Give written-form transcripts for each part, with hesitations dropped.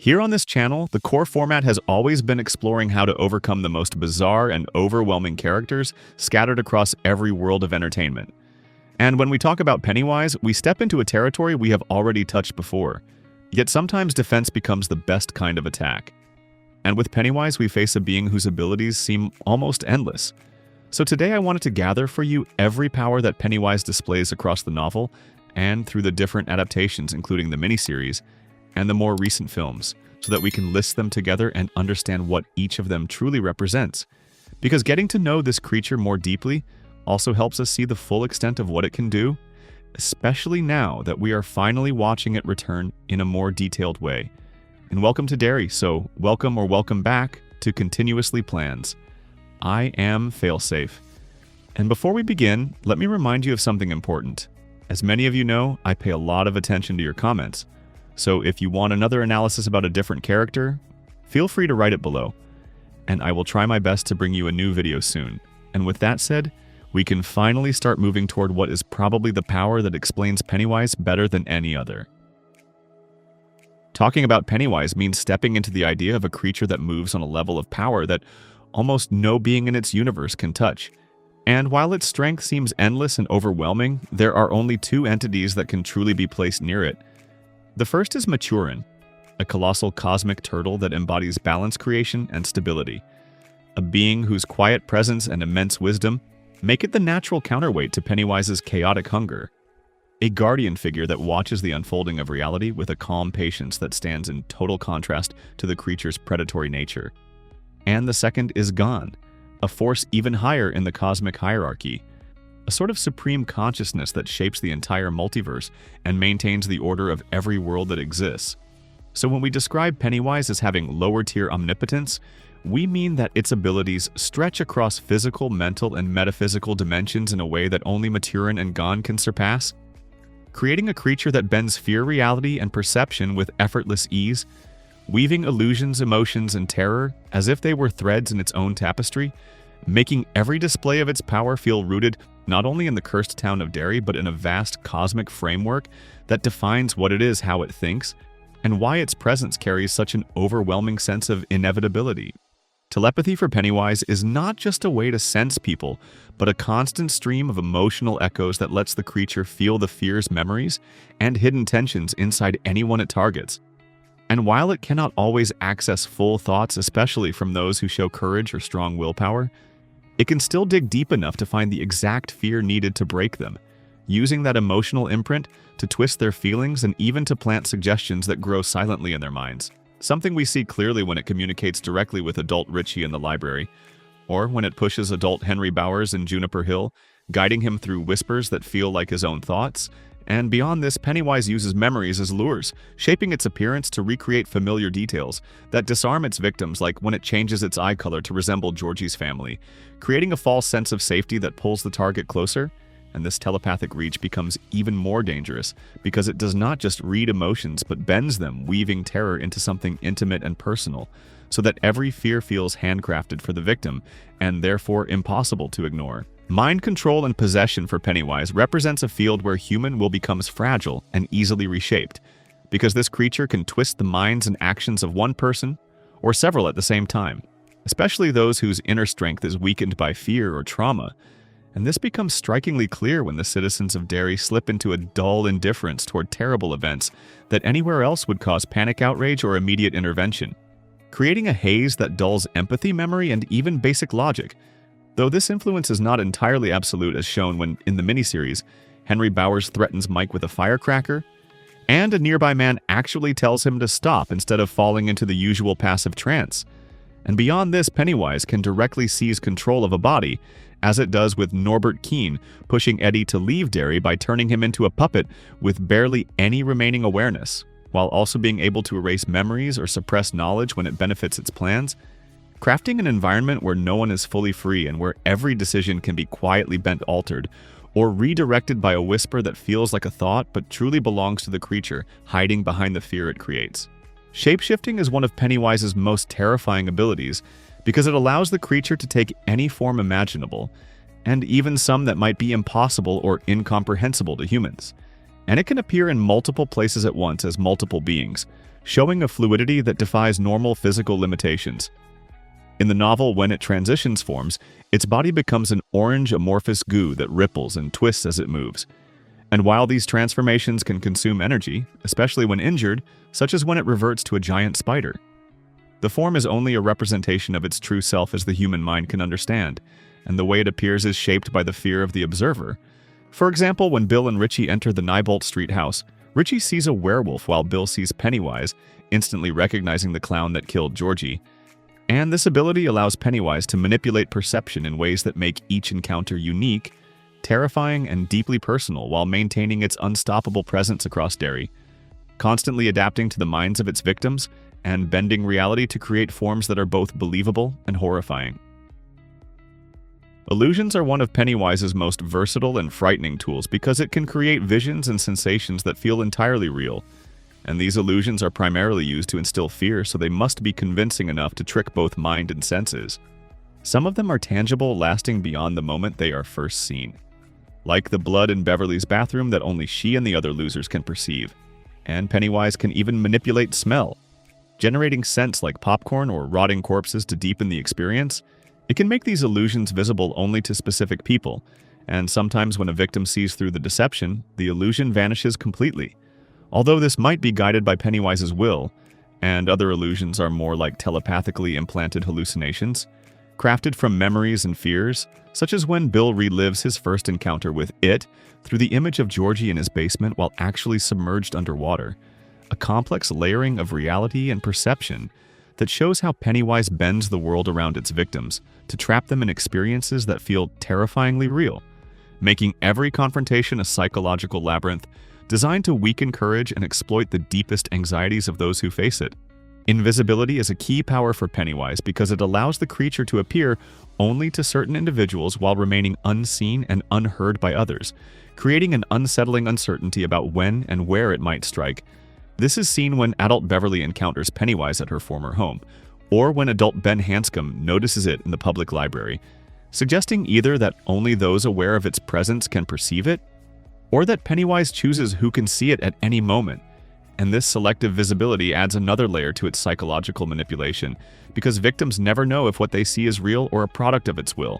Here on this channel, the core format has always been exploring how to overcome the most bizarre and overwhelming characters scattered across every world of entertainment. And when we talk about Pennywise, we step into a territory we have already touched before. Yet sometimes defense becomes the best kind of attack. And with Pennywise, we face a being whose abilities seem almost endless. So today I wanted to gather for you every power that Pennywise displays across the novel and through the different adaptations, including the miniseries and the more recent films, so that we can list them together and understand what each of them truly represents. Because getting to know this creature more deeply also helps us see the full extent of what it can do, especially now that we are finally watching it return in a more detailed way. And welcome to Derry, so welcome or welcome back to Continuously Plans. I am Failsafe. And before we begin, let me remind you of something important. As many of you know, I pay a lot of attention to your comments. So if you want another analysis about a different character, feel free to write it below. And I will try my best to bring you a new video soon. And with that said, we can finally start moving toward what is probably the power that explains Pennywise better than any other. Talking about Pennywise means stepping into the idea of a creature that moves on a level of power that almost no being in its universe can touch. And while its strength seems endless and overwhelming, there are only two entities that can truly be placed near it. The first is Maturin, a colossal cosmic turtle that embodies balance, creation, and stability. A being whose quiet presence and immense wisdom make it the natural counterweight to Pennywise's chaotic hunger. A guardian figure that watches the unfolding of reality with a calm patience that stands in total contrast to the creature's predatory nature. And the second is Gon, a force even higher in the cosmic hierarchy. A sort of supreme consciousness that shapes the entire multiverse and maintains the order of every world that exists. So when we describe Pennywise as having lower-tier omnipotence, we mean that its abilities stretch across physical, mental, and metaphysical dimensions in a way that only Maturin and Gon can surpass, creating a creature that bends fear, reality, and perception with effortless ease, weaving illusions, emotions, and terror as if they were threads in its own tapestry, making every display of its power feel rooted not only in the cursed town of Derry, but in a vast cosmic framework that defines what it is, how it thinks, and why its presence carries such an overwhelming sense of inevitability. Telepathy for Pennywise is not just a way to sense people, but a constant stream of emotional echoes that lets the creature feel the fears, memories, and hidden tensions inside anyone it targets. And while it cannot always access full thoughts, especially from those who show courage or strong willpower, it can still dig deep enough to find the exact fear needed to break them, using that emotional imprint to twist their feelings and even to plant suggestions that grow silently in their minds. Something we see clearly when it communicates directly with adult Richie in the library, or when it pushes adult Henry Bowers in Juniper Hill, guiding him through whispers that feel like his own thoughts. And beyond this, Pennywise uses memories as lures, shaping its appearance to recreate familiar details that disarm its victims, like when it changes its eye color to resemble Georgie's family, creating a false sense of safety that pulls the target closer. And this telepathic reach becomes even more dangerous because it does not just read emotions but bends them, weaving terror into something intimate and personal, so that every fear feels handcrafted for the victim and therefore impossible to ignore. Mind control and possession for Pennywise represents a field where human will becomes fragile and easily reshaped, because this creature can twist the minds and actions of one person or several at the same time, especially those whose inner strength is weakened by fear or trauma. And this becomes strikingly clear when the citizens of Derry slip into a dull indifference toward terrible events that anywhere else would cause panic, outrage, or immediate intervention, creating a haze that dulls empathy, memory, and even basic logic. Though this influence is not entirely absolute, as shown when, in the miniseries, Henry Bowers threatens Mike with a firecracker, and a nearby man actually tells him to stop instead of falling into the usual passive trance. And beyond this, Pennywise can directly seize control of a body, as it does with Norbert Keene pushing Eddie to leave Derry by turning him into a puppet with barely any remaining awareness, while also being able to erase memories or suppress knowledge when it benefits its plans. Crafting an environment where no one is fully free and where every decision can be quietly bent, altered, or redirected by a whisper that feels like a thought but truly belongs to the creature hiding behind the fear it creates. Shapeshifting is one of Pennywise's most terrifying abilities because it allows the creature to take any form imaginable, and even some that might be impossible or incomprehensible to humans. and it can appear in multiple places at once as multiple beings, showing a fluidity that defies normal physical limitations. In the novel, when it transitions forms, its body becomes an orange amorphous goo that ripples and twists as it moves. And while these transformations can consume energy, especially when injured, such as when it reverts to a giant spider, the form is only a representation of its true self as the human mind can understand, and the way it appears is shaped by the fear of the observer. For example, when Bill and Richie enter the Neibolt Street house, Richie sees a werewolf while Bill sees Pennywise, instantly recognizing the clown that killed Georgie. And this ability allows Pennywise to manipulate perception in ways that make each encounter unique, terrifying, and deeply personal while maintaining its unstoppable presence across Derry, constantly adapting to the minds of its victims and bending reality to create forms that are both believable and horrifying. Illusions are one of Pennywise's most versatile and frightening tools because it can create visions and sensations that feel entirely real. And these illusions are primarily used to instill fear, so they must be convincing enough to trick both mind and senses. Some of them are tangible, lasting beyond the moment they are first seen, like the blood in Beverly's bathroom that only she and the other losers can perceive. And Pennywise can even manipulate smell, generating scents like popcorn or rotting corpses to deepen the experience. It can make these illusions visible only to specific people, and sometimes when a victim sees through the deception, the illusion vanishes completely. Although this might be guided by Pennywise's will, and other illusions are more like telepathically implanted hallucinations, crafted from memories and fears, such as when Bill relives his first encounter with it through the image of Georgie in his basement while actually submerged underwater. A complex layering of reality and perception that shows how Pennywise bends the world around its victims to trap them in experiences that feel terrifyingly real, making every confrontation a psychological labyrinth designed to weaken courage and exploit the deepest anxieties of those who face it. Invisibility is a key power for Pennywise because it allows the creature to appear only to certain individuals while remaining unseen and unheard by others, creating an unsettling uncertainty about when and where it might strike. This is seen when adult Beverly encounters Pennywise at her former home, or when adult Ben Hanscom notices it in the public library, suggesting either that only those aware of its presence can perceive it, or that Pennywise chooses who can see it at any moment. And this selective visibility adds another layer to its psychological manipulation, because victims never know if what they see is real or a product of its will.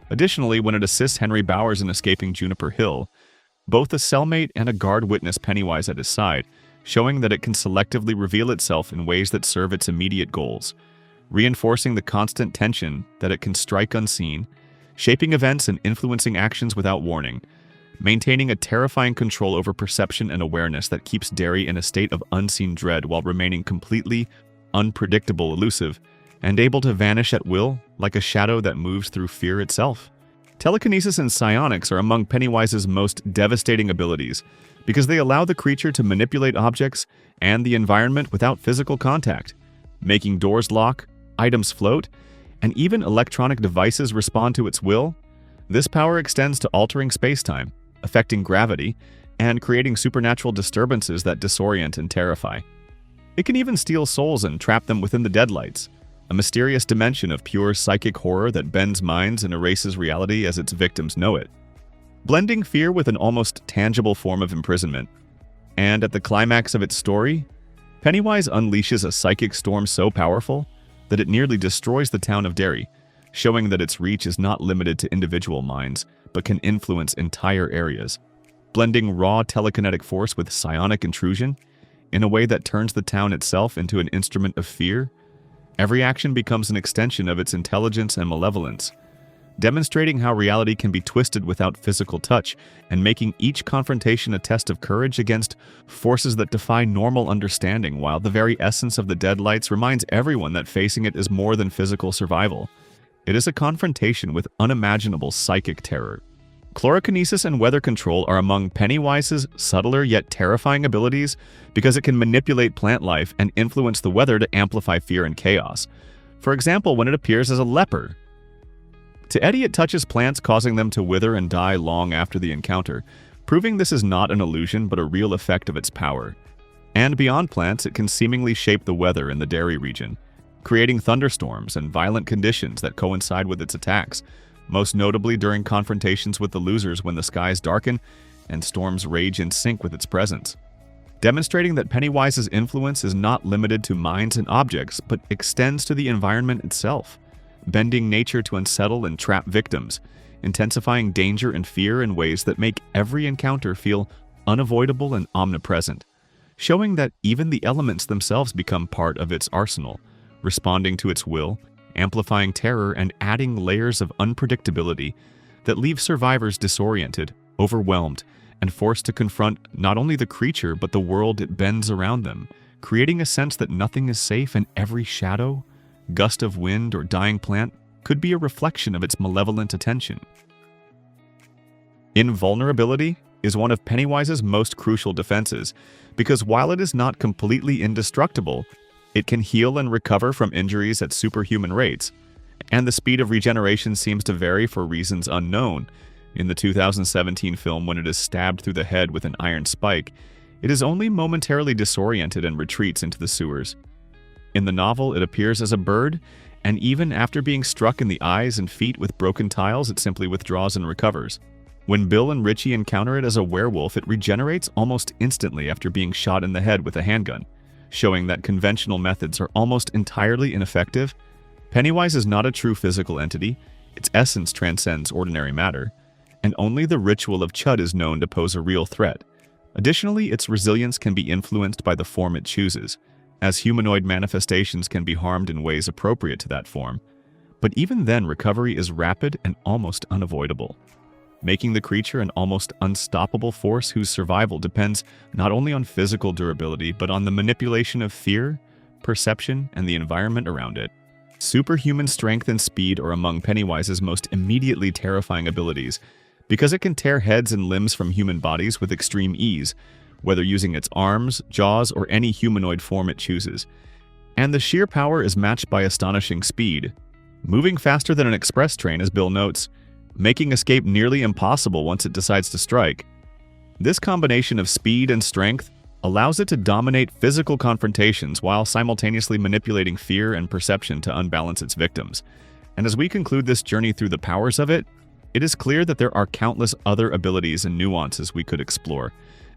Additionally, when it assists Henry Bowers in escaping Juniper Hill, both a cellmate and a guard witness Pennywise at his side, showing that it can selectively reveal itself in ways that serve its immediate goals, reinforcing the constant tension that it can strike unseen, shaping events and influencing actions without warning, maintaining a terrifying control over perception and awareness that keeps Derry in a state of unseen dread while remaining completely unpredictable, elusive, and able to vanish at will like a shadow that moves through fear itself. Telekinesis and psionics are among Pennywise's most devastating abilities because they allow the creature to manipulate objects and the environment without physical contact, making doors lock, items float, and even electronic devices respond to its will. This power extends to altering space-time, affecting gravity, and creating supernatural disturbances that disorient and terrify. It can even steal souls and trap them within the deadlights, a mysterious dimension of pure psychic horror that bends minds and erases reality as its victims know it, blending fear with an almost tangible form of imprisonment. And at the climax of its story, Pennywise unleashes a psychic storm so powerful that it nearly destroys the town of Derry, showing that its reach is not limited to individual minds, but can influence entire areas, blending raw telekinetic force with psionic intrusion in a way that turns the town itself into an instrument of fear. Every action becomes an extension of its intelligence and malevolence, demonstrating how reality can be twisted without physical touch and making each confrontation a test of courage against forces that defy normal understanding, while the very essence of the Deadlights reminds everyone that facing it is more than physical survival. It is a confrontation with unimaginable psychic terror. Chlorokinesis and weather control are among Pennywise's subtler yet terrifying abilities because it can manipulate plant life and influence the weather to amplify fear and chaos. For example, when it appears as a leper. To Eddie, it touches plants, causing them to wither and die long after the encounter, proving this is not an illusion but a real effect of its power. And beyond plants, it can seemingly shape the weather in the Derry region, creating thunderstorms and violent conditions that coincide with its attacks, most notably during confrontations with the losers when the skies darken and storms rage in sync with its presence, demonstrating that Pennywise's influence is not limited to minds and objects, but extends to the environment itself, bending nature to unsettle and trap victims, intensifying danger and fear in ways that make every encounter feel unavoidable and omnipresent, showing that even the elements themselves become part of its arsenal, responding to its will, amplifying terror and adding layers of unpredictability that leave survivors disoriented, overwhelmed, and forced to confront not only the creature but the world it bends around them, creating a sense that nothing is safe and every shadow, gust of wind, or dying plant could be a reflection of its malevolent attention. Invulnerability is one of Pennywise's most crucial defenses, because while it is not completely indestructible, it can heal and recover from injuries at superhuman rates, and the speed of regeneration seems to vary for reasons unknown. In the 2017 film, when it is stabbed through the head with an iron spike, it is only momentarily disoriented and retreats into the sewers. In the novel, it appears as a bird, and even after being struck in the eyes and feet with broken tiles, it simply withdraws and recovers. When Bill and Richie encounter it as a werewolf, it regenerates almost instantly after being shot in the head with a handgun, showing that conventional methods are almost entirely ineffective. Pennywise is not a true physical entity. Its essence transcends ordinary matter, and only the ritual of Chud is known to pose a real threat. Additionally, its resilience can be influenced by the form it chooses, as humanoid manifestations can be harmed in ways appropriate to that form. But even then, recovery is rapid and almost unavoidable, making the creature an almost unstoppable force whose survival depends not only on physical durability, but on the manipulation of fear, perception, and the environment around it. Superhuman strength and speed are among Pennywise's most immediately terrifying abilities, because it can tear heads and limbs from human bodies with extreme ease, whether using its arms, jaws, or any humanoid form it chooses. And the sheer power is matched by astonishing speed, moving faster than an express train, as Bill notes, making escape nearly impossible once it decides to strike. This combination of speed and strength allows it to dominate physical confrontations while simultaneously manipulating fear and perception to unbalance its victims. And as we conclude this journey through the powers of it, it is clear that there are countless other abilities and nuances we could explore,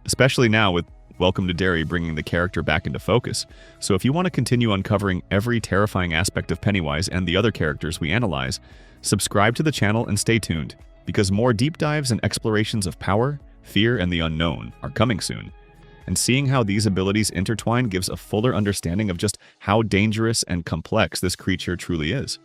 especially now with Welcome to Derry bringing the character back into focus. So if you want to continue uncovering every terrifying aspect of Pennywise and the other characters we analyze, subscribe to the channel and stay tuned, because more deep dives and explorations of power, fear, and the unknown are coming soon. And seeing how these abilities intertwine gives a fuller understanding of just how dangerous and complex this creature truly is.